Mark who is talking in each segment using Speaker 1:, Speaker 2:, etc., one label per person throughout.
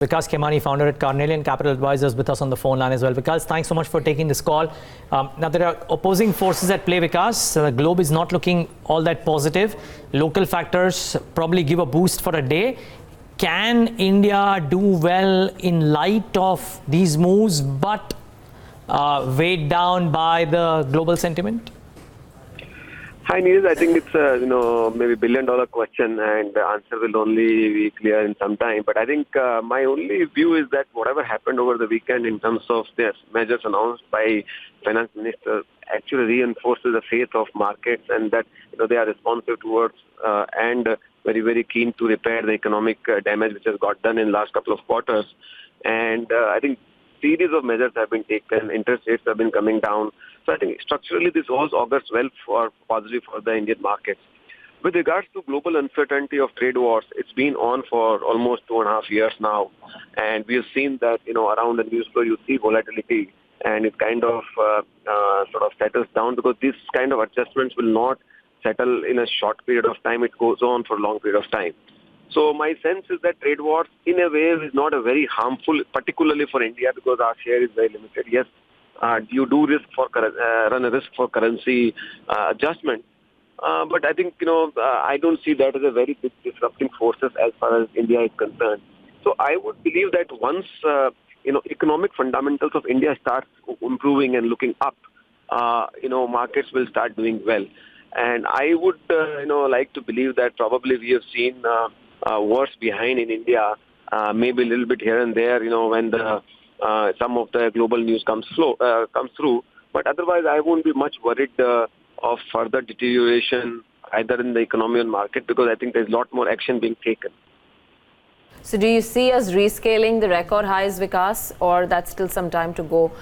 Speaker 1: Vikas Khemani, founder at Carnelian Capital Advisors, with us on the phone line as well. Vikas, thanks so much for taking this call. Now, there are opposing forces at play, Vikas. The globe is not looking all that positive. Local factors probably give a boost for a day. Can India do well in light of these moves, but weighed down by the global sentiment?
Speaker 2: Hi, Neil. I think it's a maybe billion-dollar question, and the answer will only be clear in some time. But I think my only view is that whatever happened over the weekend in terms of the measures announced by finance minister actually reinforces the faith of markets, and that they are responsive towards and very, very keen to repair the economic damage which has got done in last couple of quarters. And I think series of measures have been taken. Interest rates have been coming down. So I think structurally this all augurs well for positive for the Indian markets. With regards to global uncertainty of trade wars, it's been on for almost 2.5 years now, and we have seen that around the news flow you see volatility, and it kind of sort of settles down because these kind of adjustments will not settle in a short period of time. It goes on for a long period of time. So my sense is that trade wars, in a way, is not a very harmful, particularly for India, because our share is very limited. Yes, you do run a risk for currency adjustment, but I think I don't see that as a very big disrupting forces as far as India is concerned. So I would believe that once economic fundamentals of India start improving and looking up, markets will start doing well. And I would like to believe that probably we have seen worse behind in India, maybe a little bit here and there, when the some of the global news comes through. But otherwise, I won't be much worried of further deterioration either in the economy or market, because I think there's a lot more action being taken.
Speaker 3: So do you see us rescaling the record highs, Vikas, or that's still some time to go,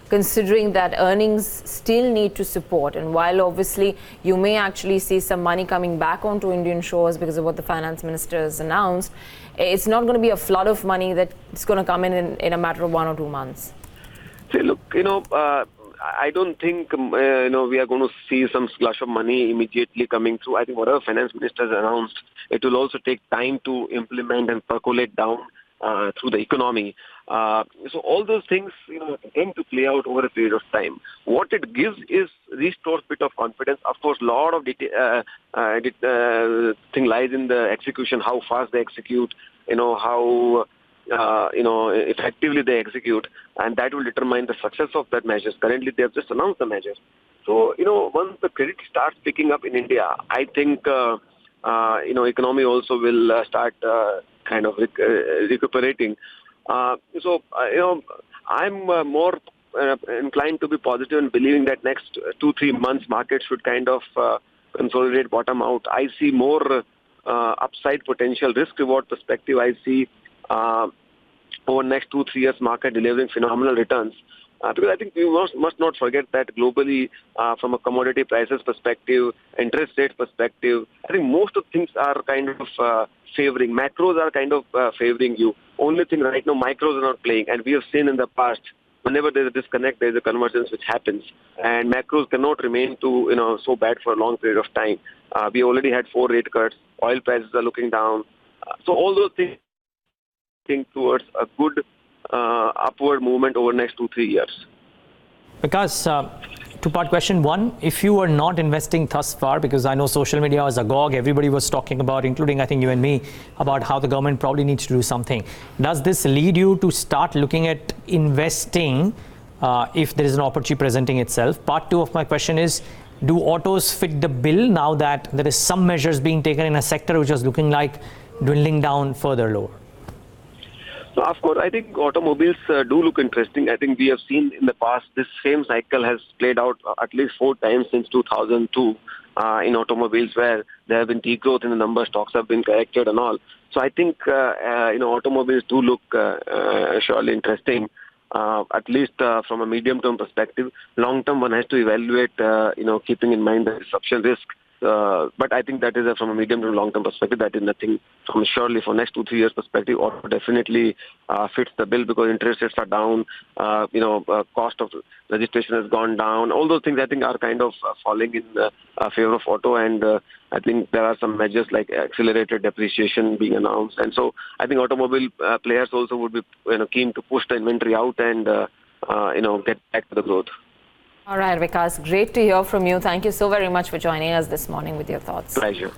Speaker 3: considering that earnings still need to support? And while obviously you may actually see some money coming back onto Indian shores because of what the finance minister has announced, it's not going to be a flood of money that's going to come in a matter of 1 or 2 months.
Speaker 2: See, look, I don't think, we are going to see some slush of money immediately coming through. I think whatever finance minister has announced, it will also take time to implement and percolate down through the economy. So all those things, tend to play out over a period of time. What it gives is restores bit of confidence. Of course, a lot of thing lies in the execution, how fast they execute, how effectively they execute, and that will determine the success of that measures. Currently, they have just announced the measures. So, once the credit starts picking up in India, I think, economy also will start kind of recuperating. So, I'm more inclined to be positive and believing that next 2-3 months market should kind of consolidate, bottom out. I see more upside potential, risk-reward perspective. I see over next 2-3 years market delivering phenomenal returns. Because I think we must not forget that globally, from a commodity prices perspective, interest rate perspective, I think most of things are kind of favoring. Macros are kind of favoring you. Only thing right now, micros are not playing. And we have seen in the past, whenever there's a disconnect, there's a convergence which happens. And macros cannot remain so bad for a long period of time. We already had 4 rate cuts. Oil prices are looking down. So all those things think towards a good upward movement over next 2-3 years.
Speaker 1: Because two-part question. One, if you were not investing thus far, because I know social media was agog, everybody was talking about, including I think you and me, about how the government probably needs to do something. Does this lead you to start looking at investing if there is an opportunity presenting itself? Part 2 of my question is, do autos fit the bill now that there is some measures being taken in a sector which was looking like dwindling down further lower?
Speaker 2: So, of course, I think automobiles do look interesting. I think we have seen in the past this same cycle has played out at least 4 times since 2002 in automobiles, where there have been degrowth in the number, stocks have been corrected and all. So I think automobiles do look surely interesting, at least from a medium-term perspective. Long-term, one has to evaluate, keeping in mind the disruption risk. But I think that is from a medium to long term perspective. That is nothing from surely for next 2-3 years perspective. Auto definitely fits the bill because interest rates are down. Cost of registration has gone down. All those things I think are kind of falling in favor of auto, and I think there are some measures like accelerated depreciation being announced, and so I think automobile players also would be keen to push the inventory out and get back to the growth.
Speaker 3: All right, Vikas, great to hear from you. Thank you so very much for joining us this morning with your thoughts.
Speaker 2: Pleasure.